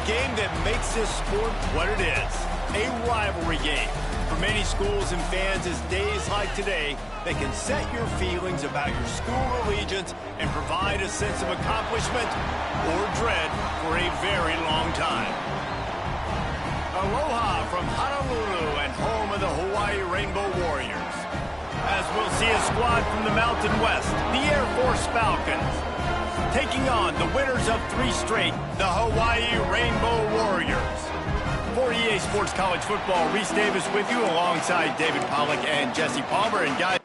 game that makes this sport what it is, a rivalry game. For many schools and fans, it's days like today that can set your feelings about your school allegiance and provide a sense of accomplishment or dread for a very long time. Aloha from Honolulu and home of the Hawaii Rainbow Warriors. As we'll see a squad from the Mountain West, the Air Force Falcons, taking on the winners of 3 straight, the Hawaii Rainbow Warriors. For EA Sports College Football, Reese Davis with you alongside David Pollack and Jesse Palmer. And guys,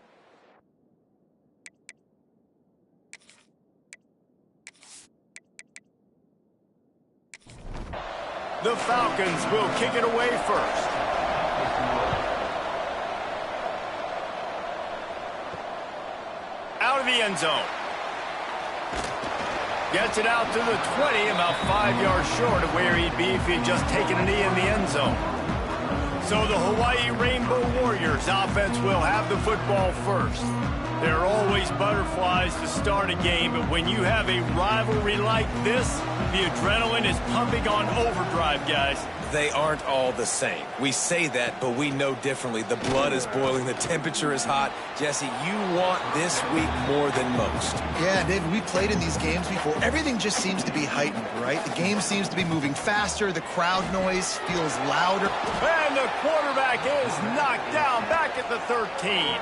the Falcons will kick it away first. Out of the end zone. Gets it out to the 20, about 5 yards short of where he'd be if he'd just taken a knee in the end zone. So the Hawaii Rainbow Warriors offense will have the football first. There are always butterflies to start a game, but when you have a rivalry like this, the adrenaline is pumping on overdrive, guys. They aren't all the same. We say that, but we know differently. The blood is boiling. The temperature is hot. Jesse, you want this week more than most. Yeah, David, we played in these games before. Everything just seems to be heightened, right? The game seems to be moving faster. The crowd noise feels louder. And the quarterback is knocked down back at the 13.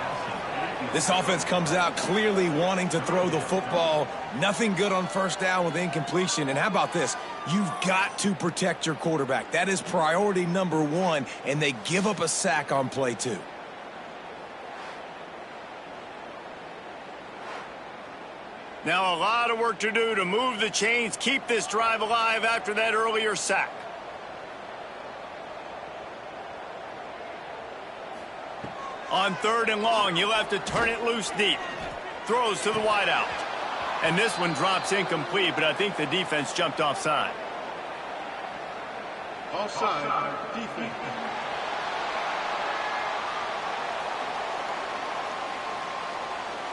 This offense comes out clearly wanting to throw the football. Nothing good on first down with incompletion. And how about this? You've got to protect your quarterback. That is priority number 1, and they give up a sack on play 2. Now a lot of work to do to move the chains, keep this drive alive after that earlier sack. On 3rd and long, he'll have to turn it loose deep. Throws to the wideout. And this one drops incomplete, but I think the defense jumped offside. Offside, defense.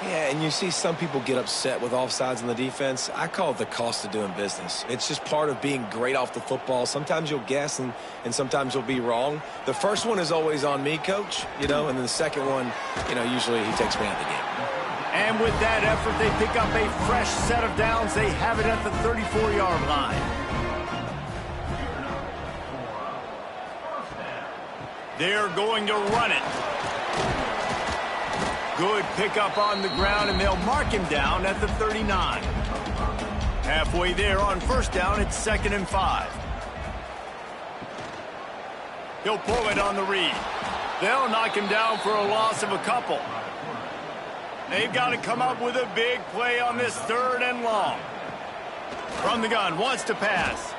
Yeah, and you see some people get upset with offsides in the defense. I call it the cost of doing business. It's just part of being great off the football. Sometimes you'll guess and sometimes you'll be wrong. The first one is always on me, Coach, and then the second one, usually he takes me out of the game. And with that effort, they pick up a fresh set of downs. They have it at the 34-yard line. They're going to run it. Good pickup on the ground, and they'll mark him down at the 39. Halfway there on first down, it's 2nd and 5. He'll pull it on the read. They'll knock him down for a loss of a couple. They've got to come up with a big play on this 3rd and long. From the gun, wants to pass.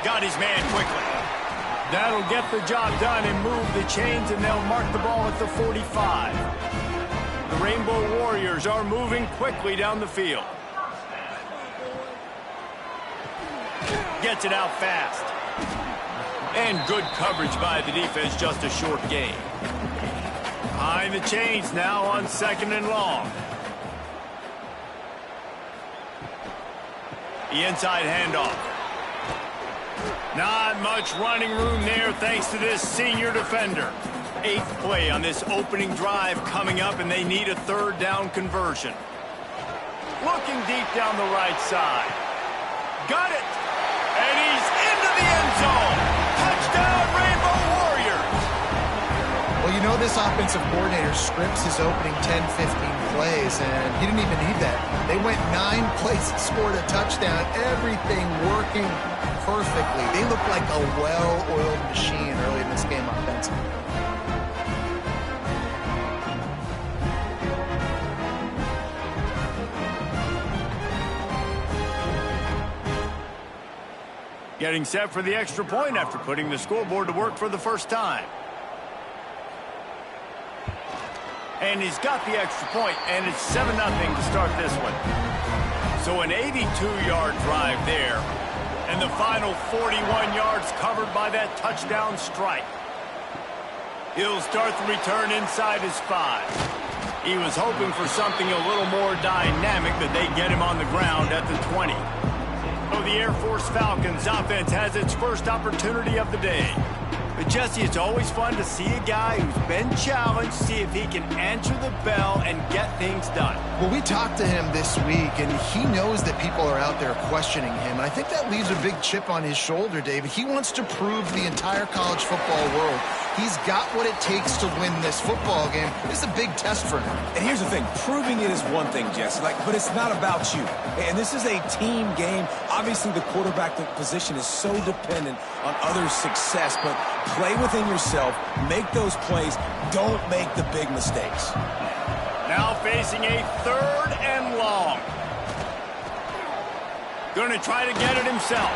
Got his man quickly. That'll get the job done and move the chains, and they'll mark the ball at the 45. The Rainbow Warriors are moving quickly down the field. Gets it out fast. And good coverage by the defense, just a short gain. Behind the chains now on 2nd and long. The inside handoff. Not much running room there thanks to this senior defender. 8th play on this opening drive coming up, and they need a 3rd down conversion. Looking deep down the right side. Got it! And he's into the end zone! Touchdown, Rainbow Warriors! Well, this offensive coordinator scripts his opening 10, 15 plays, and he didn't even need that. They went 9 plays and scored a touchdown. Everything working perfectly. They look like a well-oiled machine early in this game offensively. Getting set for the extra point after putting the scoreboard to work for the first time. And he's got the extra point, and it's 7-0 to start this one. So an 82-yard drive there, and the final 41 yards covered by that touchdown strike. He'll start the return inside his 5. He was hoping for something a little more dynamic, but they get him on the ground at the 20. So the Air Force Falcons offense has its first opportunity of the day. But Jesse, it's always fun to see a guy who's been challenged, see if he can answer the bell and get things done. Well, we talked to him this week, and he knows that people are out there questioning him. And I think that leaves a big chip on his shoulder, David. He wants to prove to the entire college football world he's got what it takes to win this football game. This is a big test for him. And here's the thing. Proving it is one thing, Jesse, but it's not about you. And this is a team game. Obviously, the quarterback position is so dependent on others' success, but play within yourself, make those plays, don't make the big mistakes. Now facing a 3rd and long. Going to try to get it himself.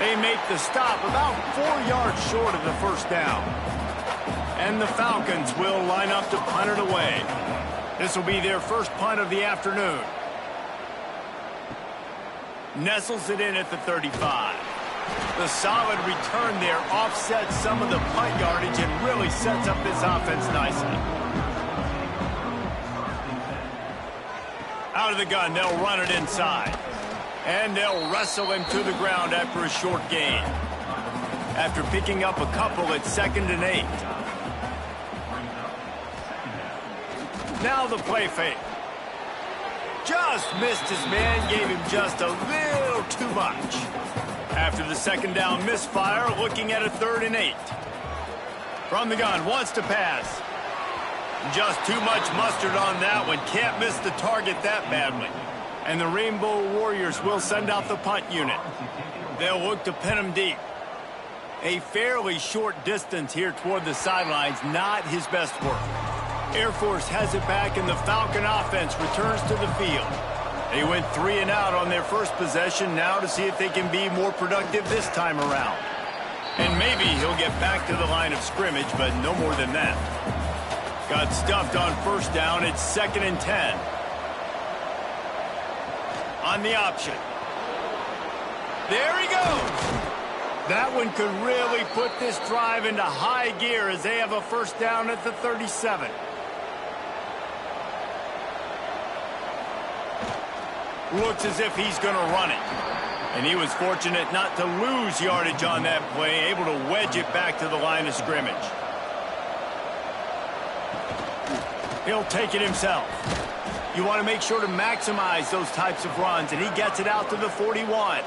They make the stop about 4 yards short of the first down. And the Falcons will line up to punt it away. This will be their first punt of the afternoon. Nestles it in at the 35. The solid return there offsets some of the punt yardage and really sets up this offense nicely. Out of the gun, they'll run it inside. And they'll wrestle him to the ground after a short gain. After picking up a couple at 2nd and 8. Now the play fake. Just missed his man, gave him just a little too much. After the 2nd down misfire, looking at a 3rd and 8. From the gun, wants to pass. Just too much mustard on that one. Can't miss the target that badly. And the Rainbow Warriors will send out the punt unit. They'll look to pin him deep. A fairly short distance here toward the sidelines, not his best work. Air Force has it back, and the Falcon offense returns to the field. They went 3 and out on their first possession, now to see if they can be more productive this time around. And maybe he'll get back to the line of scrimmage, but no more than that. Got stuffed on first down. It's 2nd and 10. On the option. There he goes. That one could really put this drive into high gear as they have a first down at the 37. Looks as if he's going to run it. And he was fortunate not to lose yardage on that play, able to wedge it back to the line of scrimmage. He'll take it himself. You want to make sure to maximize those types of runs, and he gets it out to the 41.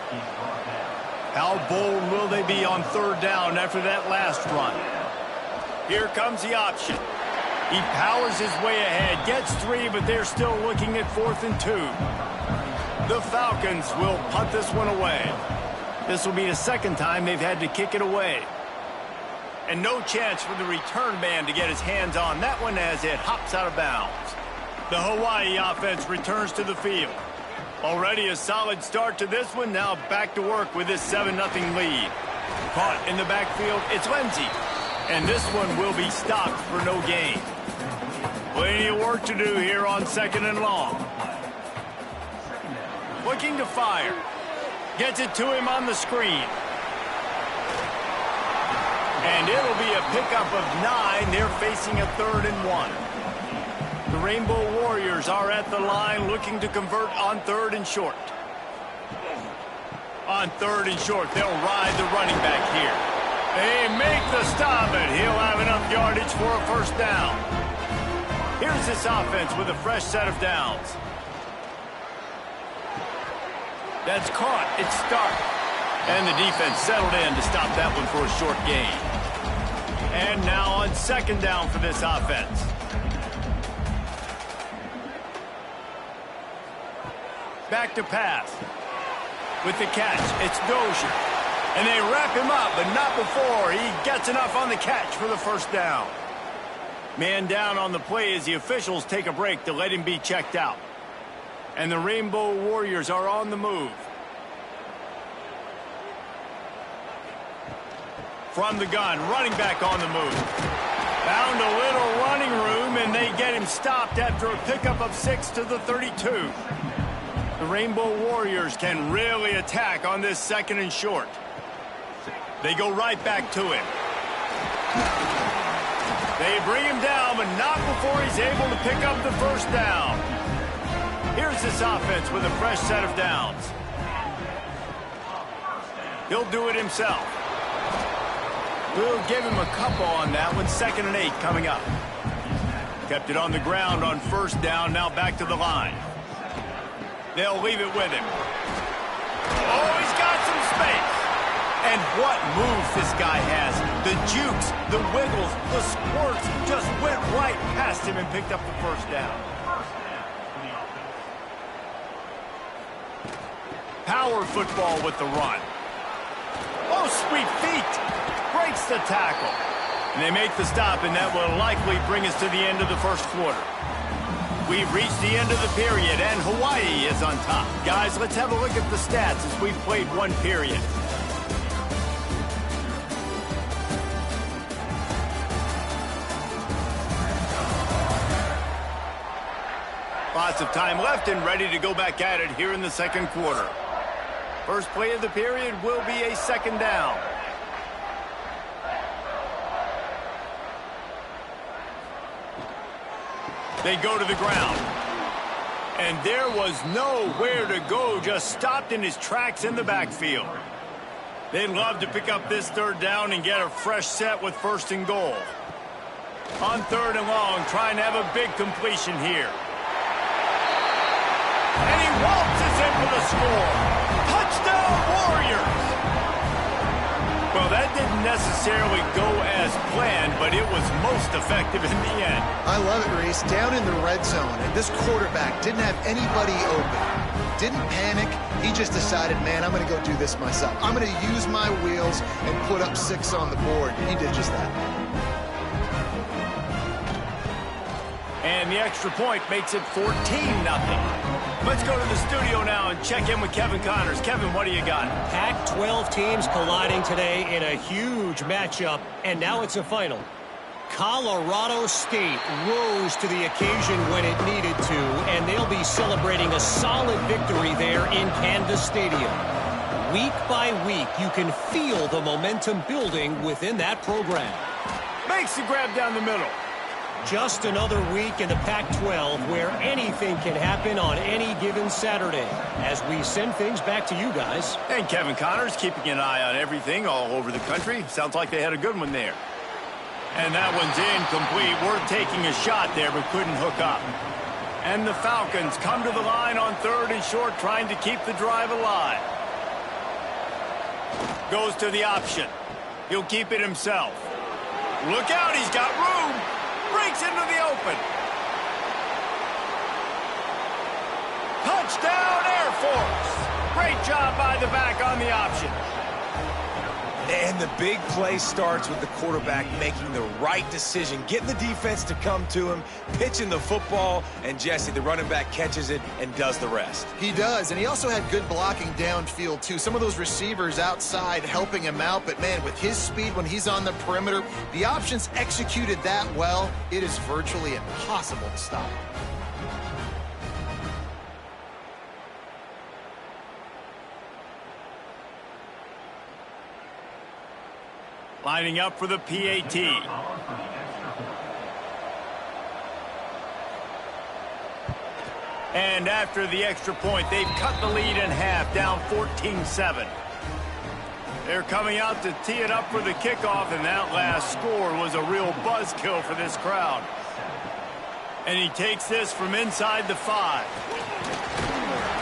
How bold will they be on 3rd down after that last run? Here comes the option. He powers his way ahead, gets 3, but they're still looking at 4th and 2. The Falcons will punt this one away. This will be the 2nd time they've had to kick it away. And no chance for the return man to get his hands on that one as it hops out of bounds. The Hawaii offense returns to the field. Already a solid start to this one. Now back to work with this 7-0 lead. Caught in the backfield, it's Lindsey. And this one will be stopped for no gain. Plenty of work to do here on 2nd and long. Looking to fire. Gets it to him on the screen. And it'll be a pickup of 9. They're facing a 3rd and 1. The Rainbow Warriors are at the line looking to convert on 3rd and short. On 3rd and short, they'll ride the running back here. They make the stop, and he'll have enough yardage for a first down. Here's this offense with a fresh set of downs. That's caught. It's Stark. And the defense settled in to stop that one for a short gain. And now on 2nd down for this offense. Back to pass. With the catch, it's Dozier. And they wrap him up, but not before he gets enough on the catch for the first down. Man down on the play as the officials take a break to let him be checked out. And the Rainbow Warriors are on the move. From the gun, running back on the move. Found a little running room, and they get him stopped after a pickup of 6 to the 32. The Rainbow Warriors can really attack on this 2nd and short. They go right back to him. They bring him down, but not before he's able to pick up the first down. Here's this offense with a fresh set of downs. He'll do it himself. We'll give him a couple on that one. 2nd and 8 coming up. Kept it on the ground on 1st down. Now back to the line. They'll leave it with him. Oh, he's got some space. And what moves this guy has. The jukes, the wiggles, the squirts. Just went right past him and picked up the 1st down. Power football with the run. Oh, sweet feet. Breaks the tackle. And they make the stop, and that will likely bring us to the end of the 1st quarter. We've reached the end of the period, and Hawaii is on top. Guys, let's have a look at the stats as we've played 1 period. Lots of time left and ready to go back at it here in the 2nd quarter. First play of the period will be a 2nd down. They go to the ground. And there was nowhere to go, just stopped in his tracks in the backfield. They'd love to pick up this 3rd down and get a fresh set with 1st and goal. On 3rd and long, trying to have a big completion here. And he waltzes in for the score. Touchdown, Warriors! Well, that didn't necessarily go as planned, but it was most effective in the end. I love it, Reese. Down in the red zone, and this quarterback didn't have anybody open. Didn't panic. He just decided, man, I'm going to go do this myself. I'm going to use my wheels and put up 6 on the board. He did just that. And the extra point makes it 14-0. Let's go to the studio now and check in with Kevin Connors. Kevin, what do you got? Pac-12 teams colliding today in a huge matchup, and now it's a final. Colorado State rose to the occasion when it needed to, and they'll be celebrating a solid victory there in Canvas Stadium. Week by week, you can feel the momentum building within that program. Makes the grab down the middle. Just another week in the Pac-12 where anything can happen on any given Saturday as we send things back to you guys. And Kevin Connors keeping an eye on everything all over the country. Sounds like they had a good one there. And that one's incomplete. We're taking a shot there but couldn't hook up. And the Falcons come to the line on 3rd and short, trying to keep the drive alive. Goes to the option. He'll keep it himself. Look out, he's got room. Breaks into the open. Touchdown, Air Force. Great job by the back on the option. And the big play starts with the quarterback making the right decision, getting the defense to come to him, pitching the football, and Jesse, the running back, catches it and does the rest. He does, and he also had good blocking downfield, too. Some of those receivers outside helping him out, but, man, with his speed when he's on the perimeter, the options executed that well, it is virtually impossible to stop. Lining up for the PAT. And after the extra point, they've cut the lead in half, down 14-7. They're coming out to tee it up for the kickoff, and that last score was a real buzzkill for this crowd. And he takes this from inside the 5.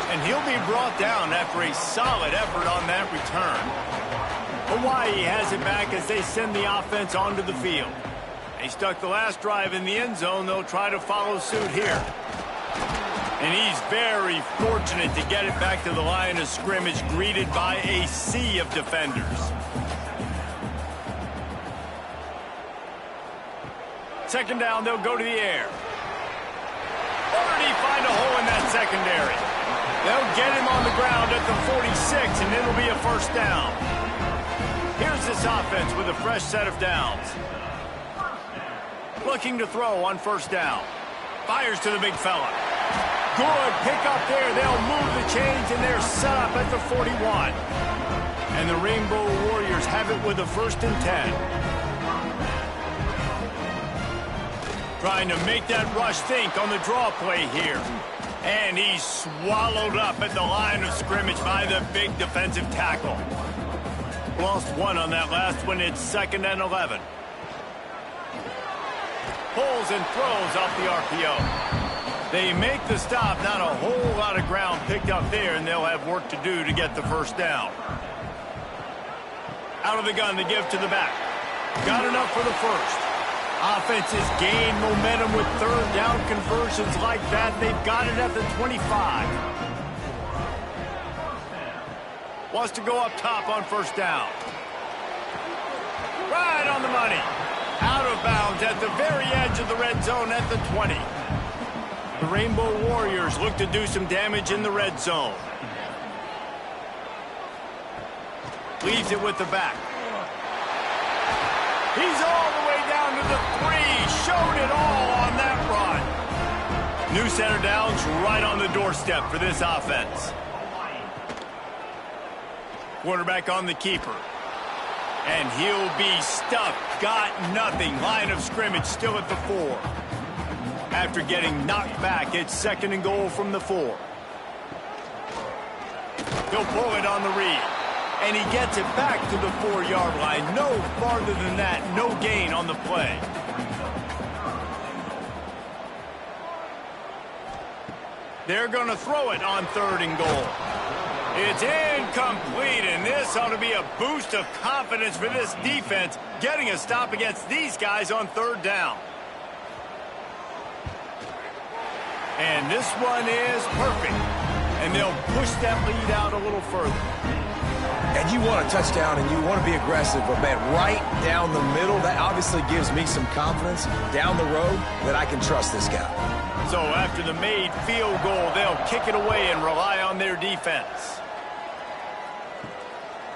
And he'll be brought down after a solid effort on that return. Hawaii has it back as they send the offense onto the field. They stuck the last drive in the end zone. They'll try to follow suit here. And he's very fortunate to get it back to the line of scrimmage, greeted by a sea of defenders. Second down, they'll go to the air. Already find a hole in that secondary. They'll get him on the ground at the 46, and it'll be a 1st down. Here's this offense with a fresh set of downs. Looking to throw on 1st down. Fires to the big fella. Good pick up there. They'll move the chains, and they're set up at the 41. And the Rainbow Warriors have it with a 1st and 10. Trying to make that rush think on the draw play here. And he's swallowed up at the line of scrimmage by the big defensive tackle. Lost one on that last one. It's 2nd and 11. Pulls and throws off the RPO. They make the stop. Not a whole lot of ground picked up there, and they'll have work to do to get the first down. Out of the gun to give to the back. Got enough for the first. Offenses gain momentum with third down conversions like that. They've got it at the 25. Wants to go up top on first down. Right on the money. Out of bounds at the very edge of the red zone at the 20. The Rainbow Warriors look to do some damage in the red zone. Leaves it with the back. He's all the way down to the 3. Showed it all on that run. New center downs right on the doorstep for this offense. Quarterback on the keeper. And he'll be stuffed. Got nothing. Line of scrimmage still at the 4. After getting knocked back, it's 2nd and goal from the 4. He'll pull it on the read. And he gets it back to the 4-yard line. No farther than that. No gain on the play. They're going to throw it on 3rd and goal. It's incomplete, and this ought to be a boost of confidence for this defense, getting a stop against these guys on 3rd down. And this one is perfect, and they'll push that lead out a little further. And you want a touchdown, and you want to be aggressive, but, man, right down the middle, that obviously gives me some confidence down the road that I can trust this guy. So after the made field goal, they'll kick it away and rely on their defense.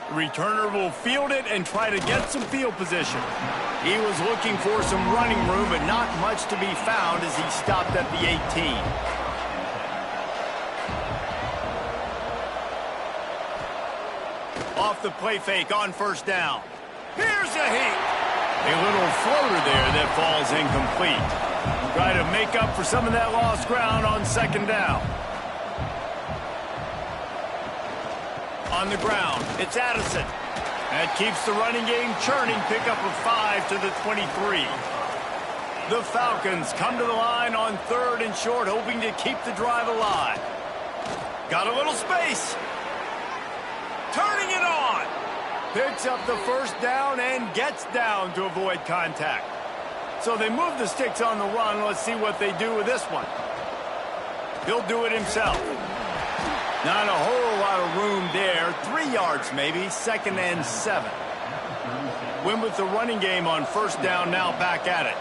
The returner will field it and try to get some field position. He was looking for some running room, but not much to be found as he stopped at the 18. Off the play fake on first down. Here's a heat. A little floater there that falls incomplete. Try to make up for some of that lost ground on 2nd down. On the ground, it's Addison. That keeps the running game churning. Pick up a 5 to the 23. The Falcons come to the line on 3rd and short, hoping to keep the drive alive. Got a little space. Turning it on. Picks up the first down and gets down to avoid contact. So they move the sticks on the run. Let's see what they do with this one. He'll do it himself. Not a whole lot of room there. 3 yards maybe. 2nd and 7. Win with the running game on first down, now back at it.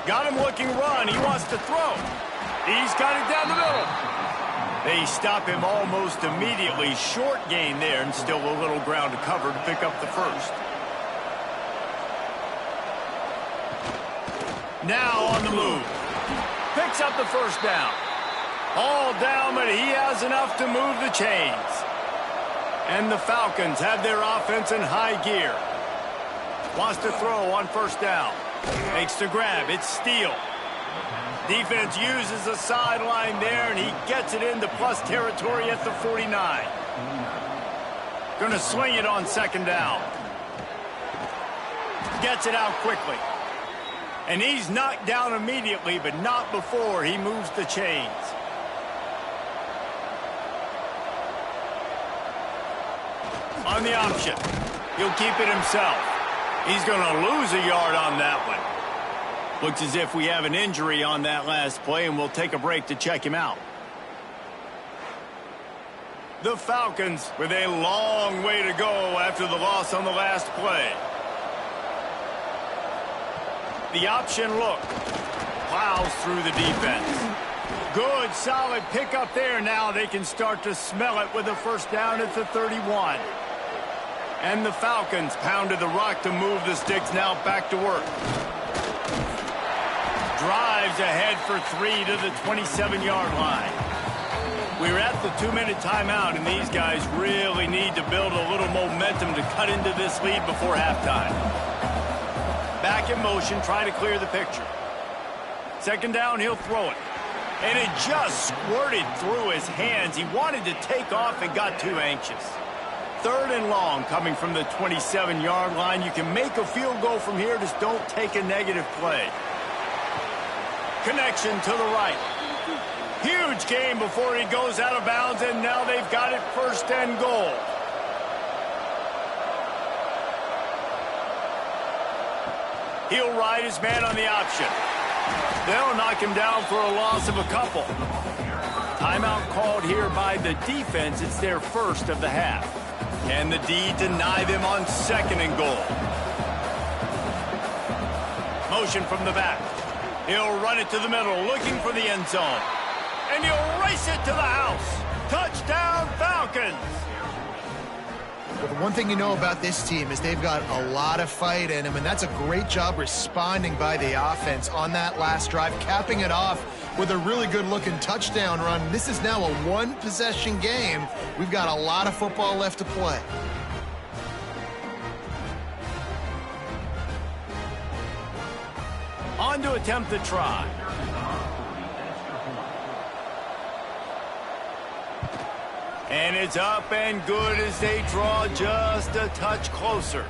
Got him looking run. He wants to throw. He's got it down the middle. They stop him almost immediately. Short gain there, and still a little ground to cover to pick up the first. Now on the move. Picks up the first down. All down, but he has enough to move the chains. And the Falcons have their offense in high gear. Wants to throw on first down. Makes the grab. It's Steele. Defense uses the sideline there, and he gets it into plus territory at the 49. Going to swing it on 2nd down. Gets it out quickly. And he's knocked down immediately, but not before he moves the chains. On the option. He'll keep it himself. He's going to lose a yard on that one. Looks as if we have an injury on that last play, and we'll take a break to check him out. The Falcons with a long way to go after the loss on the last play. The option look. Plows through the defense. Good, solid pickup there. Now they can start to smell it with a first down at the 31. And the Falcons pounded the rock to move the sticks, now back to work. Drives ahead for 3 to the 27-yard line. We're at the 2-minute timeout, and these guys really need to build a little momentum to cut into this lead before halftime. Back in motion, trying to clear the picture. 2nd down, he'll throw it. And it just squirted through his hands. He wanted to take off and got too anxious. 3rd and long coming from the 27-yard line. You can make a field goal from here. Just don't take a negative play. Connection to the right. Huge gain before he goes out of bounds, and now they've got it 1st and goal. He'll ride his man on the option. They'll knock him down for a loss of a couple. Timeout called here by the defense. It's their 1st of the half. And the D deny them on 2nd and goal. Motion from the back. He'll run it to the middle, looking for the end zone. And he'll race it to the house. Touchdown, Falcons! Well, the one thing you know about this team is they've got a lot of fight in them, and that's a great job responding by the offense on that last drive, capping it off with a really good-looking touchdown run. This is now a one-possession game. We've got a lot of football left to play. On to attempt the try. And it's up and good as they draw just a touch closer.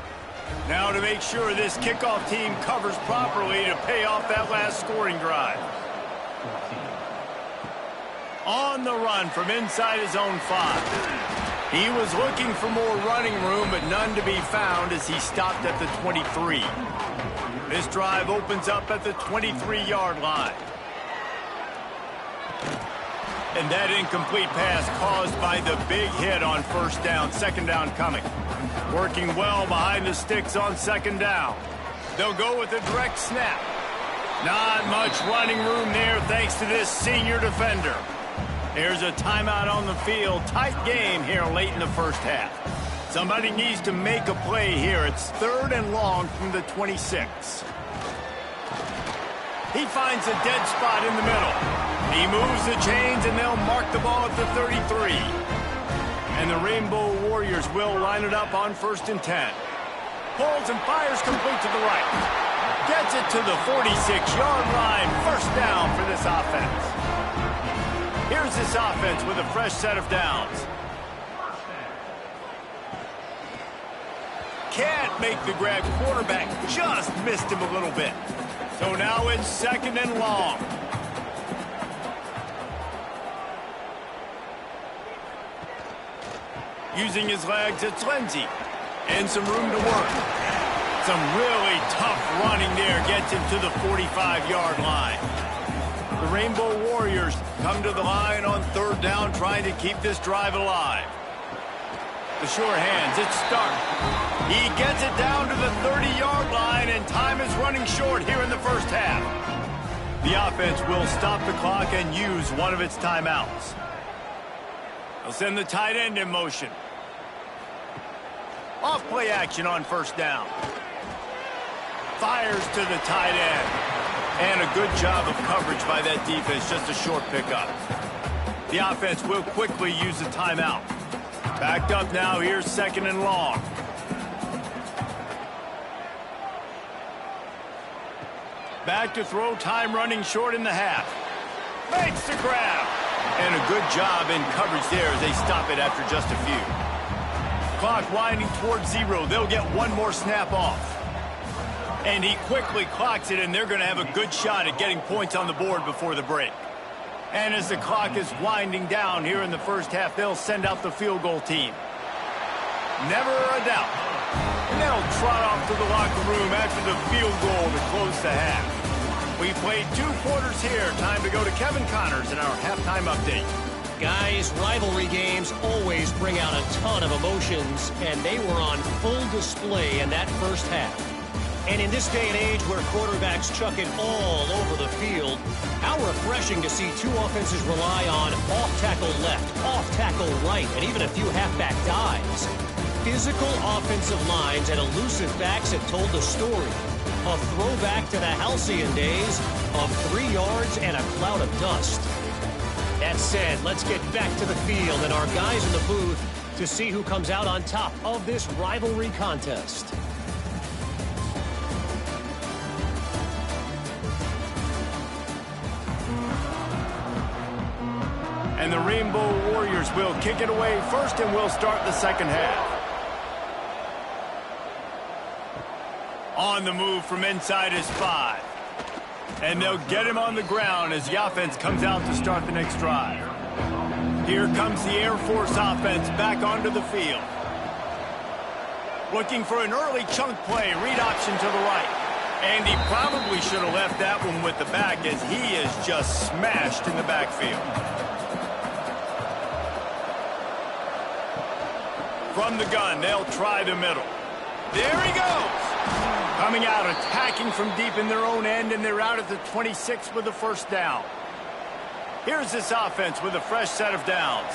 Now to make sure this kickoff team covers properly to pay off that last scoring drive. On the run from inside his own 5. He was looking for more running room, but none to be found as he stopped at the 23. This drive opens up at the 23-yard line. And that incomplete pass caused by the big hit on 1st down, 2nd down coming. Working well behind the sticks on 2nd down. They'll go with a direct snap. Not much running room there thanks to this senior defender. There's a timeout on the field. Tight game here late in the 1st half. Somebody needs to make a play here. It's 3rd and long from the 26. He finds a dead spot in the middle. He moves the chains, and they'll mark the ball at the 33. And the Rainbow Warriors will line it up on 1st and 10. Pulls and fires complete to the right. Gets it to the 46-yard line. 1st down for this offense. Here's this offense with a fresh set of downs. Can't make the grab. Quarterback just missed him a little bit. So now it's 2nd and long. Using his legs, it's Lindsey. And some room to work. Some really tough running there gets him to the 45-yard line. The Rainbow Warriors come to the line on 3rd down, trying to keep this drive alive. The sure hands, it's Stark. He gets it down to the 30-yard line, and time is running short here in the 1st half. The offense will stop the clock and use one of its timeouts. They'll send the tight end in motion. Off play action on 1st down. Fires to the tight end. And a good job of coverage by that defense, just a short pickup. The offense will quickly use the timeout. Backed up now, here's 2nd and long. Back to throw, time running short in the half. Makes the grab. And a good job in coverage there as they stop it after just a few. Clock winding towards 0. They'll get one more snap off. And he quickly clocks it, and they're going to have a good shot at getting points on the board before the break. And as the clock is winding down here in the 1st half, they'll send out the field goal team. Never a doubt. And they'll trot off to the locker room after the field goal to close the half. We played 2 quarters here. Time to go to Kevin Connors in our halftime update. Guys, rivalry games always bring out a ton of emotions, and they were on full display in that 1st half. And in this day and age where quarterbacks chuck it all over the field, how refreshing to see 2 offenses rely on off-tackle left, off-tackle right, and even a few halfback dives. Physical offensive lines and elusive backs have told the story. A throwback to the halcyon days of 3 yards and a cloud of dust. That said, let's get back to the field and our guys in the booth to see who comes out on top of this rivalry contest. And the Rainbow Warriors will kick it away first, and we'll start the 2nd half. On the move from inside his 5. And they'll get him on the ground as the offense comes out to start the next drive. Here comes the Air Force offense back onto the field. Looking for an early chunk play, read option to the right. And he probably should have left that one with the back as he is just smashed in the backfield. From the gun, they'll try the middle. There he goes! Coming out, attacking from deep in their own end, and they're out at the 26 with the first down. Here's this offense with a fresh set of downs.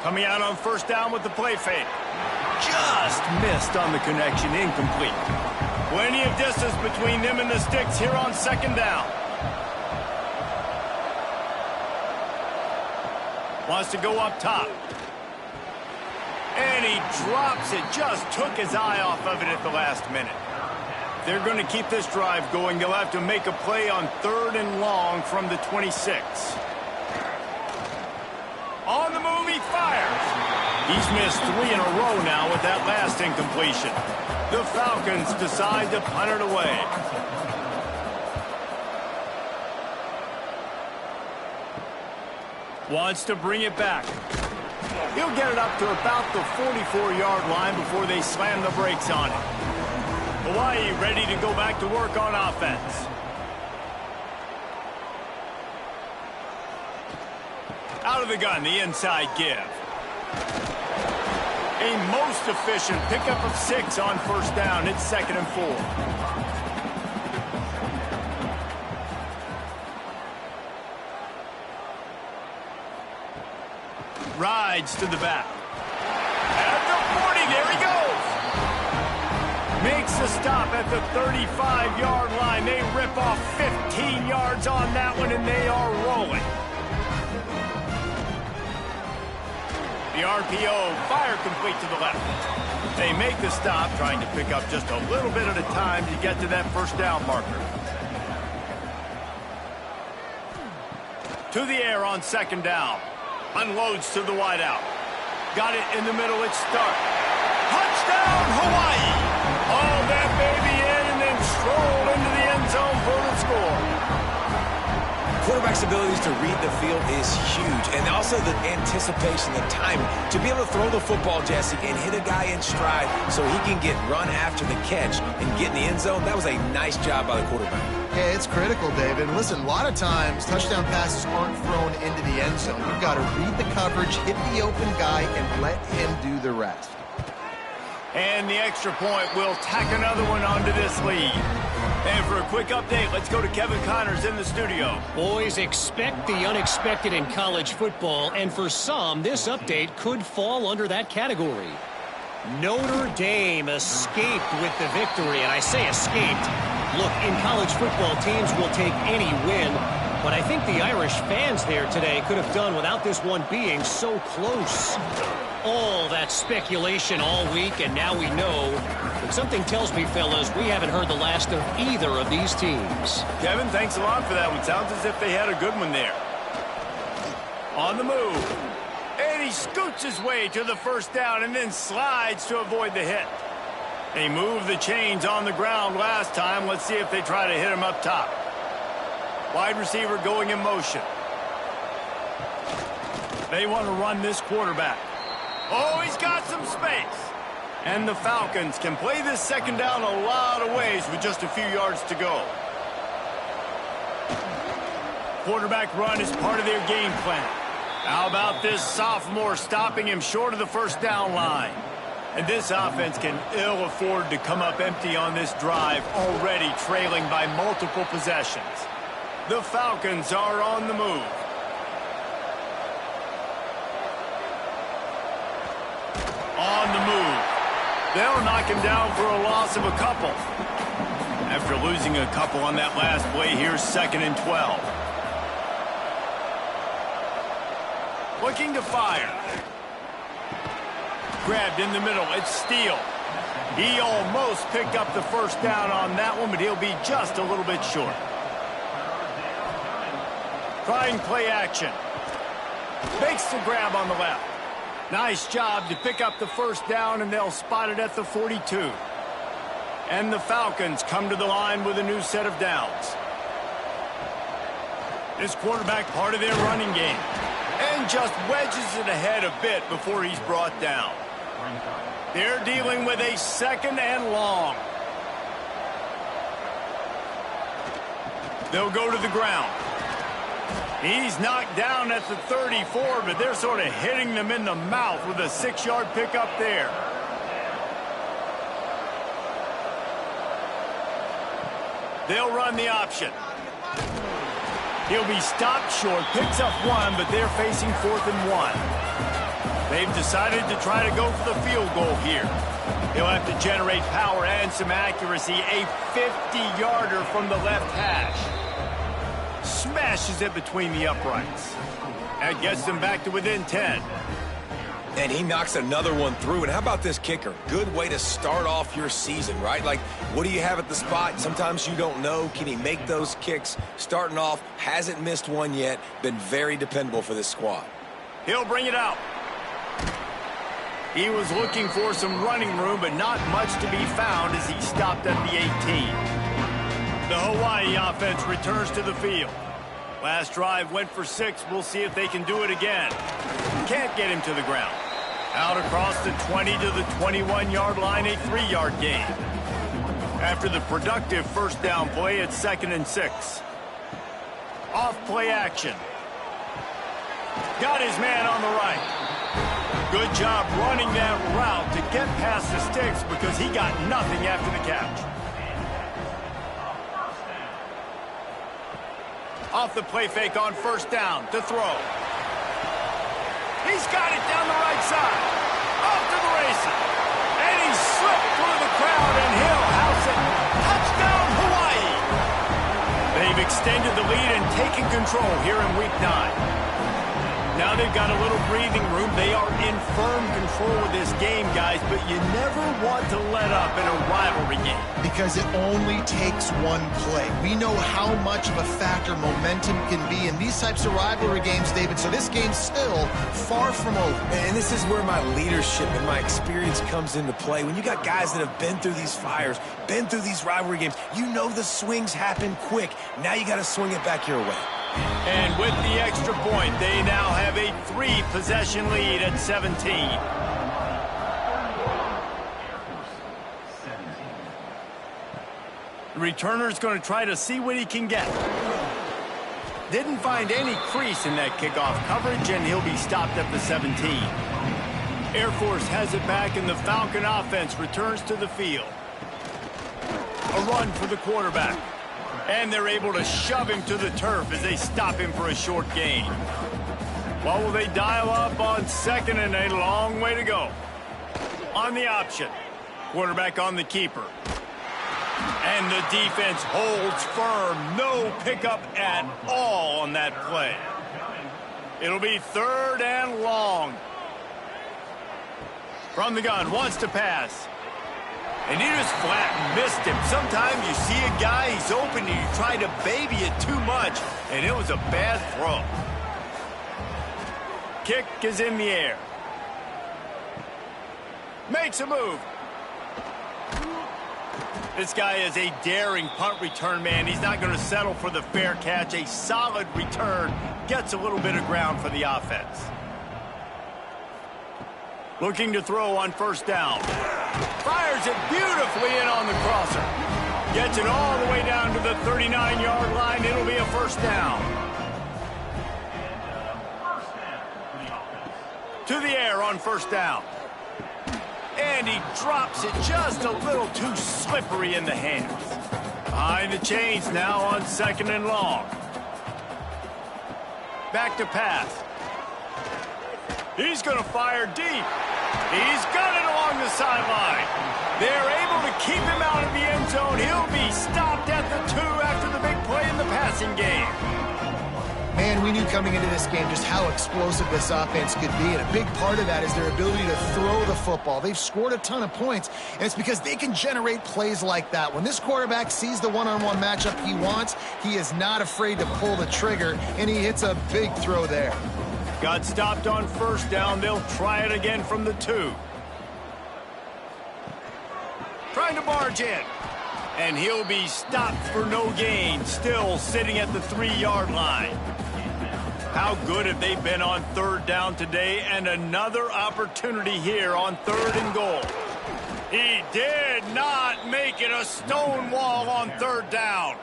Coming out on first down with the play fake. Just missed on the connection, incomplete. Plenty of distance between them and the sticks here on second down. Wants to go up top. And he drops it. Just took his eye off of it at the last minute. They're going to keep this drive going. They'll have to make a play on 3rd and long from the 26. On the move, he fires. He's missed 3 in a row now with that last incompletion. The Falcons decide to punt it away. Wants to bring it back. He'll get it up to about the 44-yard line before they slam the brakes on it. Hawaii ready to go back to work on offense. Out of the gun, the inside give. A most efficient pickup of 6 on first down. It's 2nd and 4. Rides to the back. At the 40, there he goes. Makes a stop at the 35-yard line. They rip off 15 yards on that one, and they are rolling. The RPO, fire complete to the left. They make the stop, trying to pick up just a little bit at a time to get to that first down marker. To the air on second down. Unloads to the wideout. Got it in the middle, it's Stark. Touchdown, Hawaii! All that baby in and then stroll into the end zone for the score. Quarterback's abilities to read the field is huge, and also the anticipation, the timing. To be able to throw the football, Jesse, and hit a guy in stride so he can get run after the catch and get in the end zone, that was a nice job by the quarterback. Yeah, it's critical, David. Listen, a lot of times touchdown passes aren't thrown into the end zone. You've got to read the coverage, hit the open guy, and let him do the rest. And the extra point will tack another one onto this lead. And for a quick update, let's go to Kevin Connors in the studio. Boys, expect the unexpected in college football, and for some, this update could fall under that category. Notre Dame escaped with the victory, and I say escaped. Look, in college football, teams will take any win, but I think the Irish fans there today could have done without this one being so close. All that speculation all week, and now we know. But something tells me, fellas, we haven't heard the last of either of these teams. Kevin, thanks a lot for that one. Sounds as if they had a good one there. On the move. And he scoots his way to the first down and then slides to avoid the hit. They moved the chains on the ground last time. Let's see if they try to hit him up top. Wide receiver going in motion. They want to run this quarterback. Oh, he's got some space. And the Falcons can play this second down a lot of ways with just a few yards to go. Quarterback run is part of their game plan. How about this sophomore stopping him short of the first down line? And this offense can ill afford to come up empty on this drive, already trailing by multiple possessions. The Falcons are on the move. On the move. They'll knock him down for a loss of a couple. After losing a couple on that last play, here's 2nd and 12. Looking to fire. Grabbed in the middle. It's Steele. He almost picked up the first down on that one, but he'll be just a little bit short. Trying play action. Makes the grab on the left. Nice job to pick up the first down, and they'll spot it at the 42. And the Falcons come to the line with a new set of downs. This quarterback part of their running game. And just wedges it ahead a bit before he's brought down. They're dealing with a 2nd and long. They'll go to the ground. He's knocked down at the 34, but they're sort of hitting them in the mouth with a 6-yard pickup there. They'll run the option. He'll be stopped short, picks up 1, but they're facing 4th and 1. They've decided to try to go for the field goal here. He'll have to generate power and some accuracy. A 50-yarder from the left hash. Smashes it between the uprights. That gets them back to within 10. And he knocks another one through. And how about this kicker? Good way to start off your season, right? Like, what do you have at the spot? Sometimes you don't know. Can he make those kicks? Starting off, hasn't missed one yet. Been very dependable for this squad. He'll bring it out. He was looking for some running room, but not much to be found as he stopped at the 18. The Hawaii offense returns to the field. Last drive went for 6. We'll see if they can do it again. Can't get him to the ground. Out across the 20 to the 21-yard line, a 3-yard gain. After the productive first down play, it's 2nd and 6. Off play action. Got his man on the right. Good job running that route to get past the sticks because he got nothing after the catch. Off the play fake on first down to throw. He's got it down the right side. Off to the races. And he slipped through the crowd, and he'll house it. Touchdown, Hawaii. They've extended the lead and taken control here in Week 9. Now they've got a little breathing room. They are in firm control of this game, guys, but you never want to let up in a rivalry game. Because it only takes one play. We know how much of a factor momentum can be in these types of rivalry games, David, so this game's still far from over. And this is where my leadership and my experience comes into play. When you got guys that have been through these fires, been through these rivalry games, you know the swings happen quick. Now you got to swing it back your way. And with the extra point, they now have a 3-possession lead at 17. The returner's going to try to see what he can get. Didn't find any crease in that kickoff coverage, and he'll be stopped at the 17. Air Force has it back, and the Falcon offense returns to the field. A run for the quarterback. And they're able to shove him to the turf as they stop him for a short gain. What will they dial up on 2nd and a long way to go? On the option. Quarterback on the keeper. And the defense holds firm. No pickup at all on that play. It'll be 3rd and long. From the gun, wants to pass. And he just flat missed him. Sometimes you see a guy, he's open, and you try to baby it too much, and it was a bad throw. Kick is in the air. Makes a move. This guy is a daring punt return man. He's not going to settle for the fair catch. A solid return. Gets a little bit of ground for the offense. Looking to throw on first down. Fires it beautifully in on the crosser. Gets it all the way down to the 39-yard line. It'll be a first down. To the air on first down. And he drops it just a little too slippery in the hands. Behind the chains now on 2nd and long. Back to pass. He's going to fire deep. He's got it along the sideline. They're able to keep him out of the end zone. He'll be stopped at the 2 after the big play in the passing game. Man, we knew coming into this game just how explosive this offense could be, and a big part of that is their ability to throw the football. They've scored a ton of points, and it's because they can generate plays like that. When this quarterback sees the one-on-one matchup he wants, he is not afraid to pull the trigger, and he hits a big throw there. Got stopped on first down. They'll try it again from the 2. Trying to barge in. And he'll be stopped for no gain, still sitting at the 3-yard line. How good have they been on third down today? And another opportunity here on 3rd and goal. He did not make it a stone wall on 3rd down.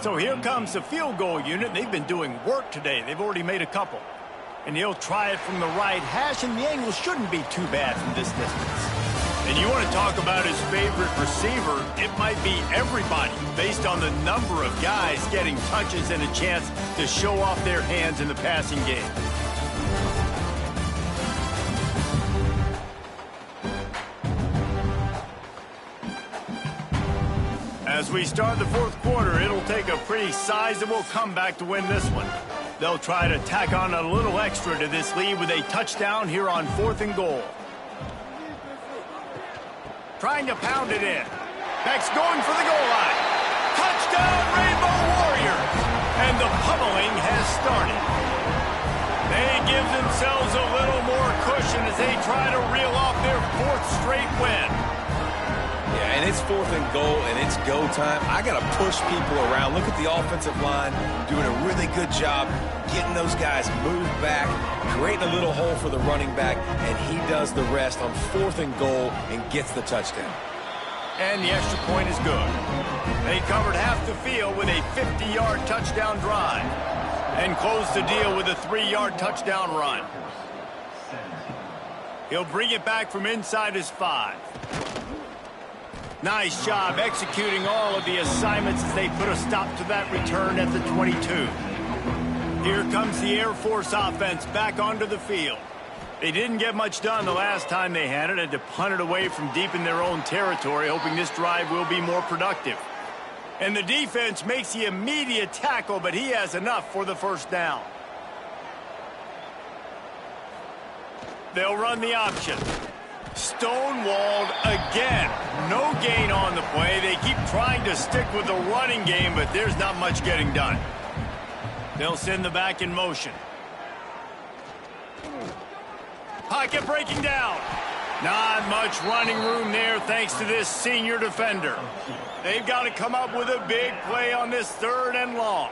So here comes the field goal unit. They've been doing work today. They've already made a couple. And he'll try it from the right hash, and the angle shouldn't be too bad from this distance. And you want to talk about his favorite receiver, it might be everybody based on the number of guys getting touches and a chance to show off their hands in the passing game. As we start the 4th quarter, it'll take a pretty sizable comeback to win this one. They'll try to tack on a little extra to this lead with a touchdown here on 4th and goal. Trying to pound it in. Next, going for the goal line. Touchdown, Rainbow Warriors! And the pummeling has started. They give themselves a little more cushion as they try to reel off their 4th straight win. Yeah, and it's 4th and goal, and it's go time. I got to push people around. Look at the offensive line doing a really good job getting those guys moved back, creating a little hole for the running back, and he does the rest on 4th and goal and gets the touchdown. And the extra point is good. They covered half the field with a 50-yard touchdown drive and closed the deal with a 3-yard touchdown run. He'll bring it back from inside his 5. Nice job executing all of the assignments as they put a stop to that return at the 22. Here comes the Air Force offense back onto the field. They didn't get much done the last time they had it, had to punt it away from deep in their own territory, hoping this drive will be more productive. And the defense makes the immediate tackle, but he has enough for the first down. They'll run the option. Stonewalled again. No gain on the play. They keep trying to stick with the running game, but there's not much getting done. They'll send the back in motion. Pocket breaking down. Not much running room there thanks to this senior defender. They've got to come up with a big play on this 3rd and long.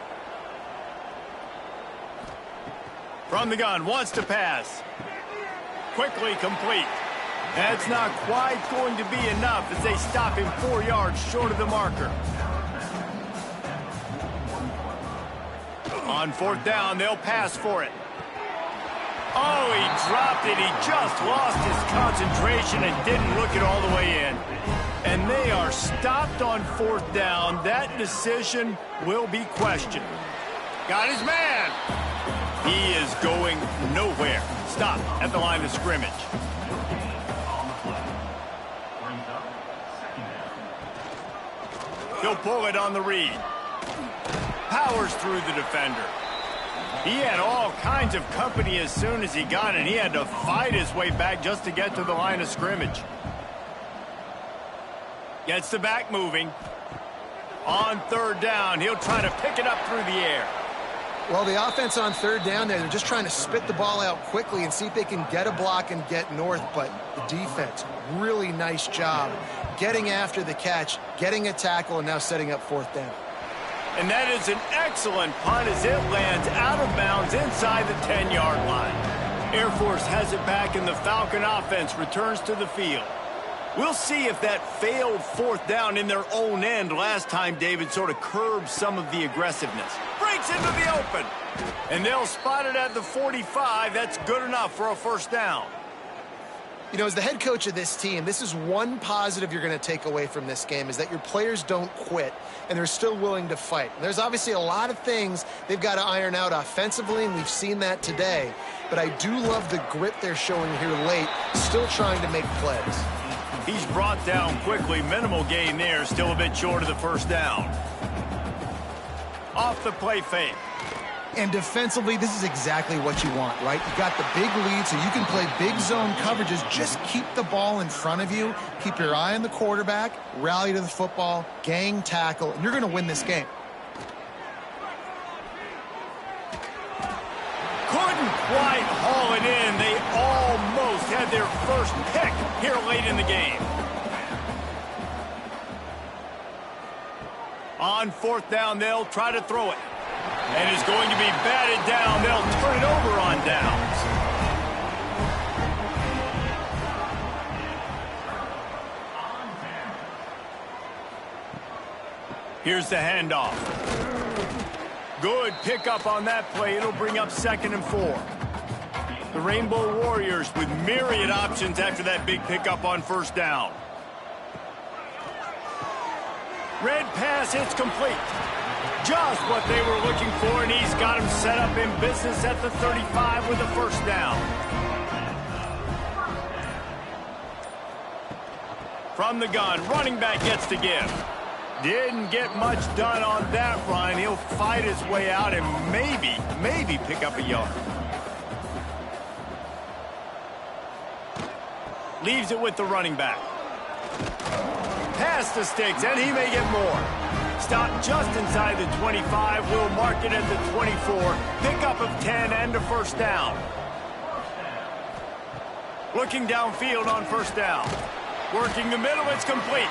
From the gun, wants to pass. Quickly complete. That's not quite going to be enough as they stop him 4 yards short of the marker. On 4th down, they'll pass for it. Oh, he dropped it. He just lost his concentration and didn't look it all the way in. And they are stopped on 4th down. That decision will be questioned. Got his man. He is going nowhere. Stop at the line of scrimmage. He'll pull it on the read. Powers through the defender. He had all kinds of company as soon as he got it. He had to fight his way back just to get to the line of scrimmage. Gets the back moving. On 3rd down, he'll try to pick it up through the air. Well, the offense on 3rd down there, they're just trying to spit the ball out quickly and see if they can get a block and get north. But the defense, really nice job getting after the catch, getting a tackle, and now setting up 4th down. And that is an excellent punt as it lands out of bounds inside the 10-yard line. Air Force has it back, and the Falcon offense returns to the field. We'll see if that failed 4th down in their own end last time, David, sort of curbed some of the aggressiveness. Breaks into the open. And they'll spot it at the 45. That's good enough for a 1st down. You know, as the head coach of this team, this is one positive you're going to take away from this game, is that your players don't quit, and they're still willing to fight. There's obviously a lot of things they've got to iron out offensively, and we've seen that today. But I do love the grit they're showing here late, still trying to make plays. He's brought down quickly. Minimal gain there, still a bit short of the 1st down. Off the play fake. And defensively, this is exactly what you want, right? You got the big lead, so you can play big zone coverages. Just keep the ball in front of you. Keep your eye on the quarterback. Rally to the football. Gang tackle. And you're going to win this game. Could couldn't quite haul it in. They almost had their first pick here late in the game. On fourth down, they'll try to throw it. And it's going to be batted down. They'll turn it over on downs. Here's the handoff. Good pickup on that play. It'll bring up 2nd and 4. The Rainbow Warriors with myriad options after that big pickup on first down. Red pass hits complete. Just what they were looking for, and he's got him set up in business at the 35 with a first down. From the gun, running back gets to give. Didn't get much done on that run. He'll fight his way out and maybe pick up a yard. Leaves it with the running back. Pass the sticks, and he may get more. Stop just inside the 25. We'll mark it at the 24. Pickup of 10 and a first down. Looking downfield on first down. Working the middle, it's complete.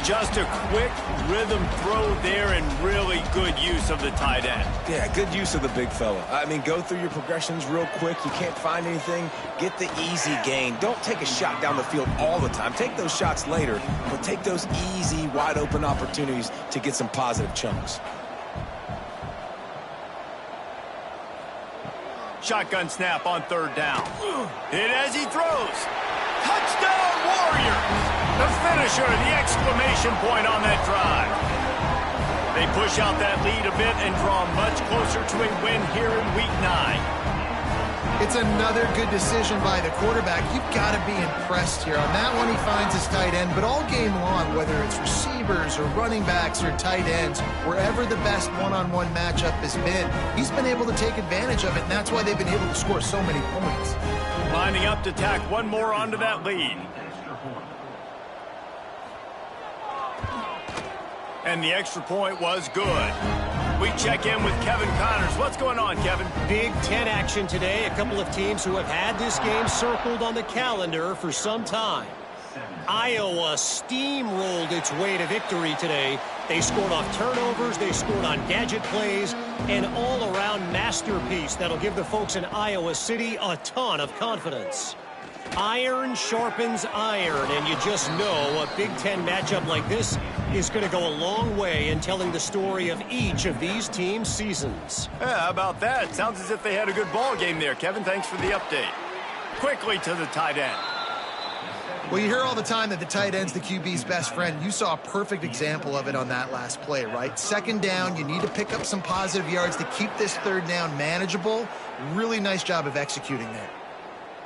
Just a quick rhythm throw there and really good use of the tight end. Yeah, good use of the big fella. I mean, go through your progressions real quick. You can't find anything. Get the easy gain. Don't take a shot down the field all the time. Take those shots later, but take those easy, wide-open opportunities to get some positive chunks. Shotgun snap on third down. Hit as he throws. Touchdown, Warriors! The finisher, the exclamation point on that drive. They push out that lead a bit and draw much closer to a win here in Week 9. It's another good decision by the quarterback. You've got to be impressed here. On that one, he finds his tight end, but all game long, whether it's receivers or running backs or tight ends, wherever the best one-on-one matchup has been, he's been able to take advantage of it, and that's why they've been able to score so many points. Lining up to tack one more onto that lead. And the extra point was good. We check in with Kevin Connors. What's going on, Kevin? Big Ten action today. A couple of teams who have had this game circled on the calendar for some time. Iowa steamrolled its way to victory today. They scored off turnovers, they scored on gadget plays, an all-around masterpiece that'll give the folks in Iowa City a ton of confidence. Iron sharpens iron, and you just know a Big Ten matchup like this is going to go a long way in telling the story of each of these teams' seasons. Yeah, how about that? Sounds as if they had a good ball game there, Kevin. Thanks for the update. Quickly to the tight end. Well, you hear all the time that the tight end's the QB's best friend. You saw a perfect example of it on that last play, right? Second down, you need to pick up some positive yards to keep this third down manageable. Really nice job of executing that.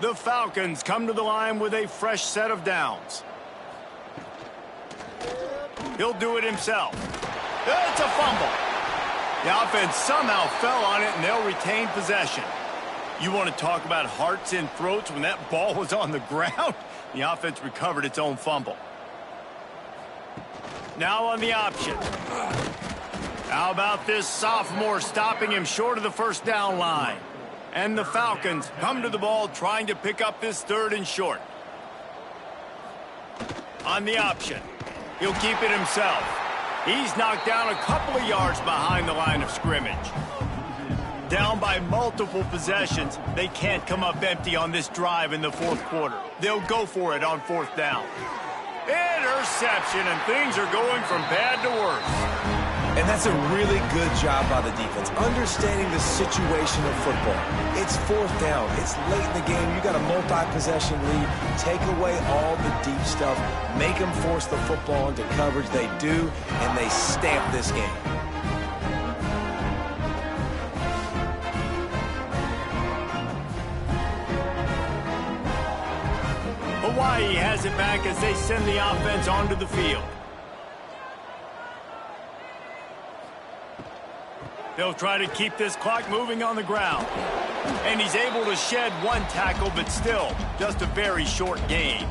The Falcons come to the line with a fresh set of downs. He'll do it himself. It's a fumble. The offense somehow fell on it, and they'll retain possession. You want to talk about hearts in throats when that ball was on the ground? The offense recovered its own fumble. Now on the option. How about this sophomore stopping him short of the first down line? And the Falcons come to the ball trying to pick up this third and short. On the option. He'll keep it himself. He's knocked down a couple of yards behind the line of scrimmage. Down by multiple possessions, they can't come up empty on this drive in the fourth quarter. They'll go for it on fourth down. Interception, and things are going from bad to worse. And that's a really good job by the defense, understanding the situation of football. It's fourth down. It's late in the game. You got a multi-possession lead. Take away all the deep stuff. Make them force the football into coverage. They do, and they stamp this game. Hawaii has it back as they send the offense onto the field. They'll try to keep this clock moving on the ground. And he's able to shed one tackle, but still, just a very short gain.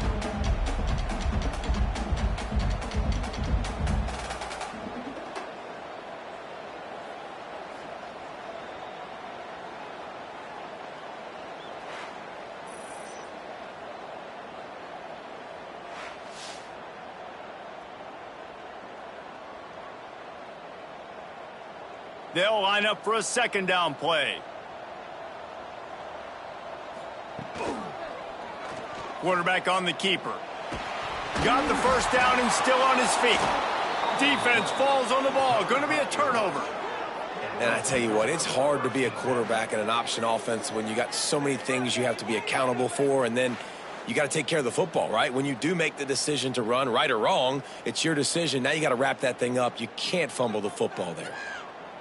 They'll line up for a second down play. Quarterback on the keeper. Got the first down and still on his feet. Defense falls on the ball. Going to be a turnover. And I tell you what, it's hard to be a quarterback in an option offense when you got so many things you have to be accountable for, and then you got to take care of the football, right? When you do make the decision to run, right or wrong, it's your decision. Now you got to wrap that thing up. You can't fumble the football there.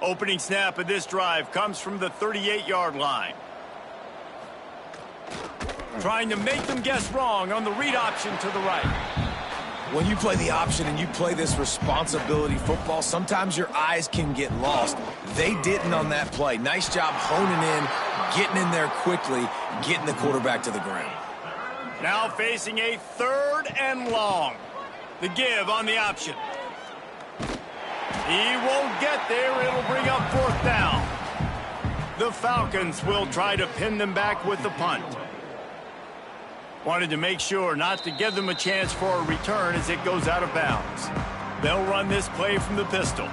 Opening snap of this drive comes from the 38-yard line. Trying to make them guess wrong on the read option to the right. When you play the option and you play this responsibility football, sometimes your eyes can get lost. They didn't on that play. Nice job honing in, getting in there quickly, getting the quarterback to the ground. Now facing a 3rd and long. The give on the option. He won't get there. It'll bring up 4th down. The Falcons will try to pin them back with the punt. Wanted to make sure not to give them a chance for a return as it goes out of bounds. They'll run this play from the pistol.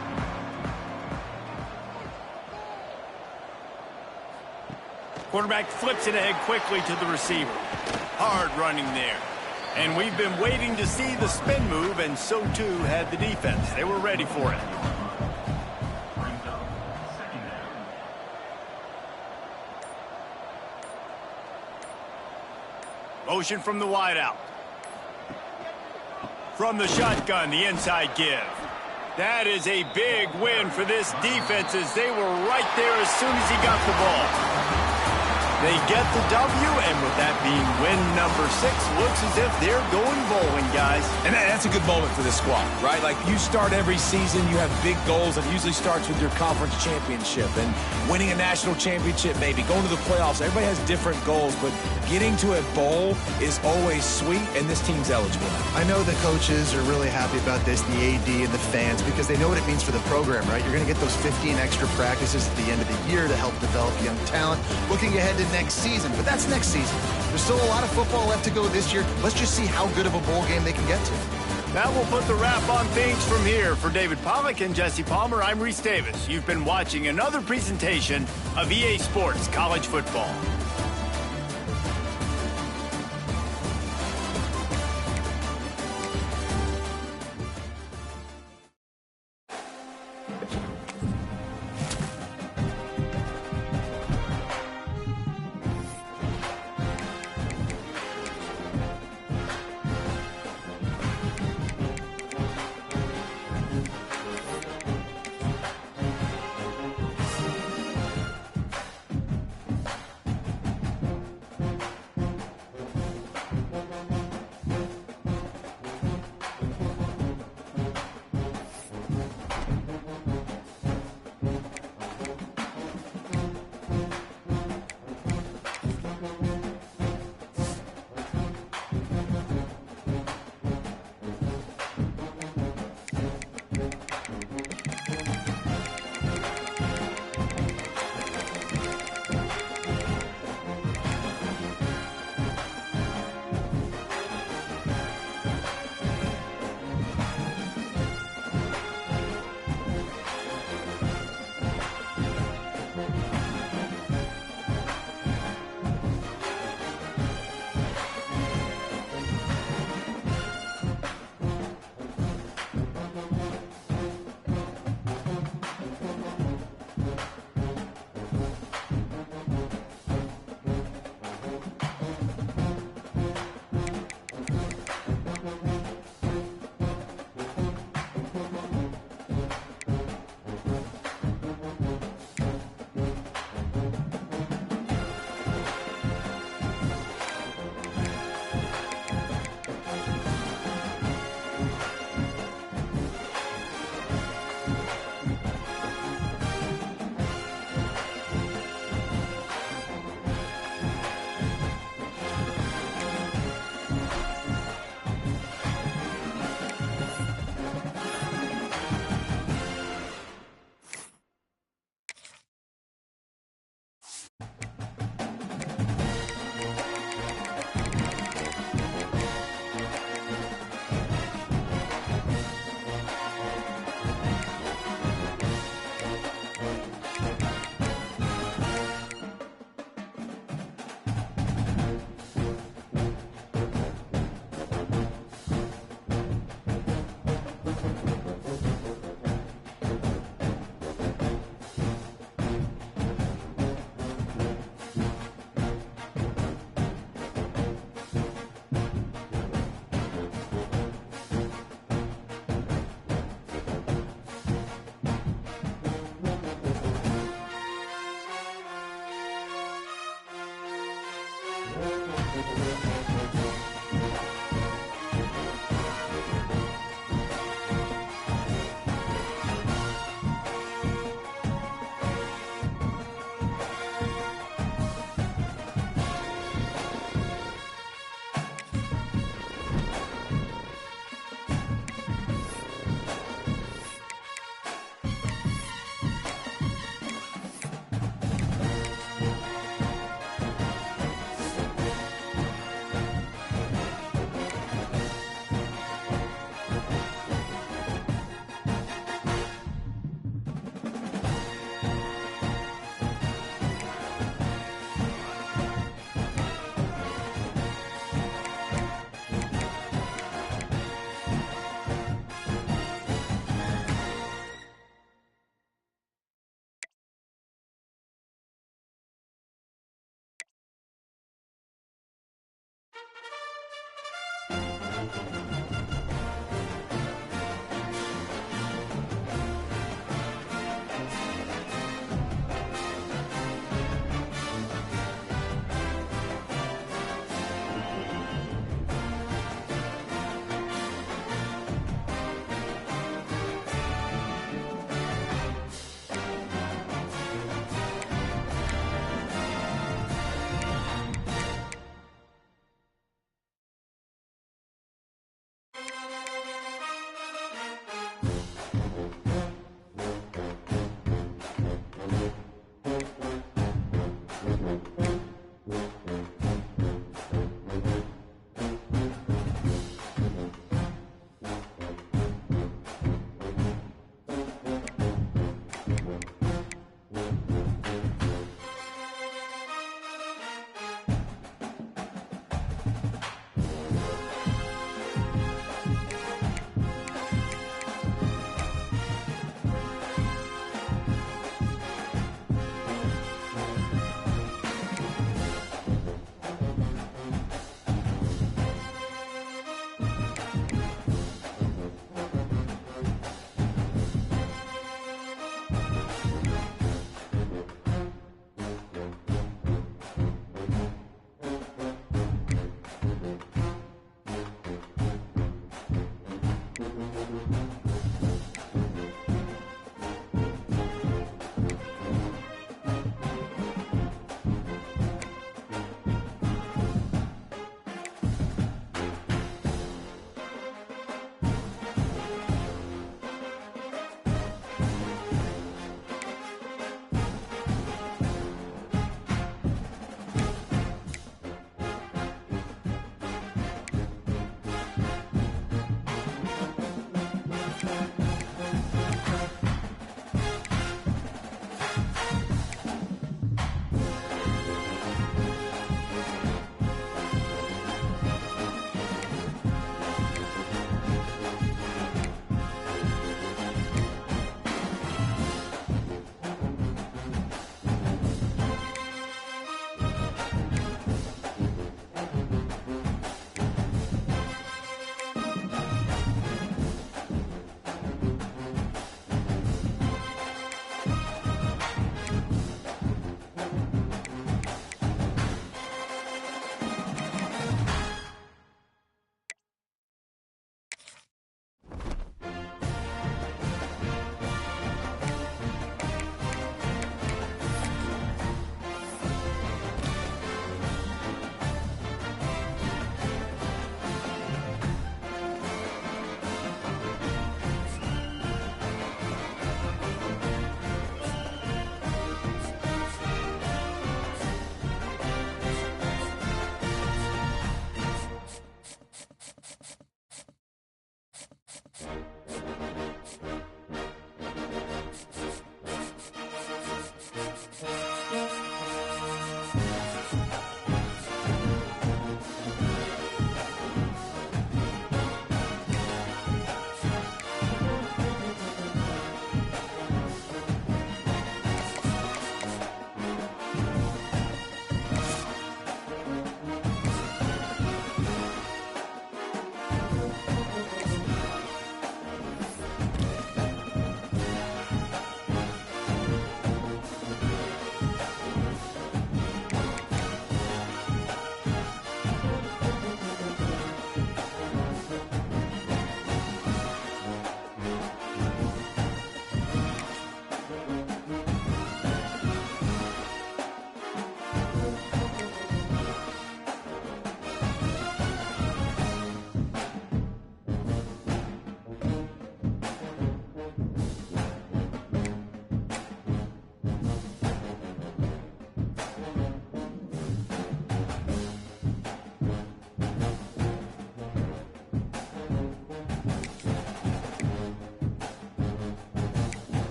Quarterback flips it ahead quickly to the receiver. Hard running there. And we've been waiting to see the spin move, and so too had the defense. They were ready for it. Motion from the wideout. From the shotgun, the inside give. That is a big win for this defense as they were right there as soon as he got the ball. They get the W, and with that being win number 6, looks as if they're going bowling, guys. And that's a good moment for this squad, right? Like, you start every season, you have big goals, and it usually starts with your conference championship and winning a national championship, maybe going to the playoffs. Everybody has different goals, but getting to a bowl is always sweet, and this team's eligible. I know the coaches are really happy about this, the AD and the fans, because they know what it means for the program, right? You're going to get those 15 extra practices at the end of the year to help develop young talent. Looking ahead to next season, but that's next season. There's still a lot of football left to go this year. Let's just see how good of a bowl game they can get to. That will put the wrap on things from here. For David Pollack and Jesse Palmer, I'm Reese Davis. You've been watching another presentation of EA Sports College Football.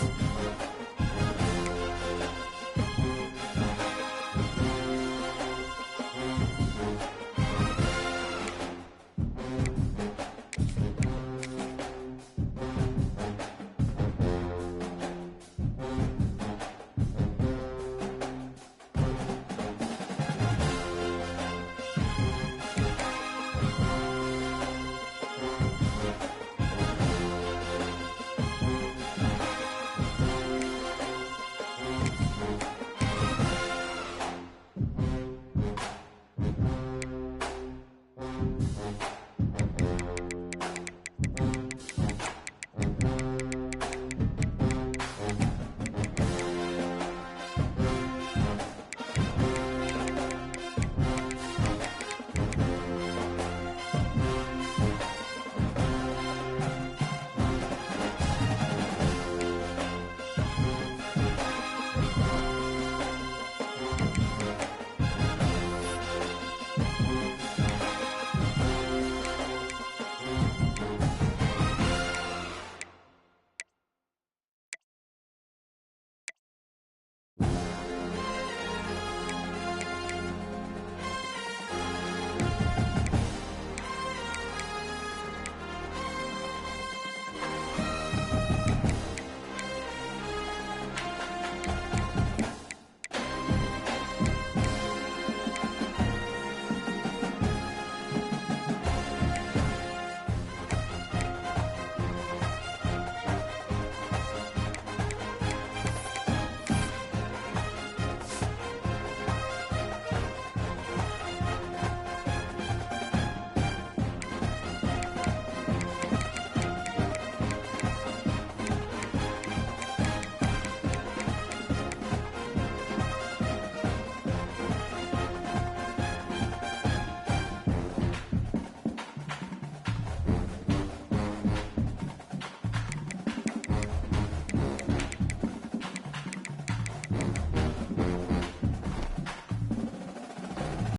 off.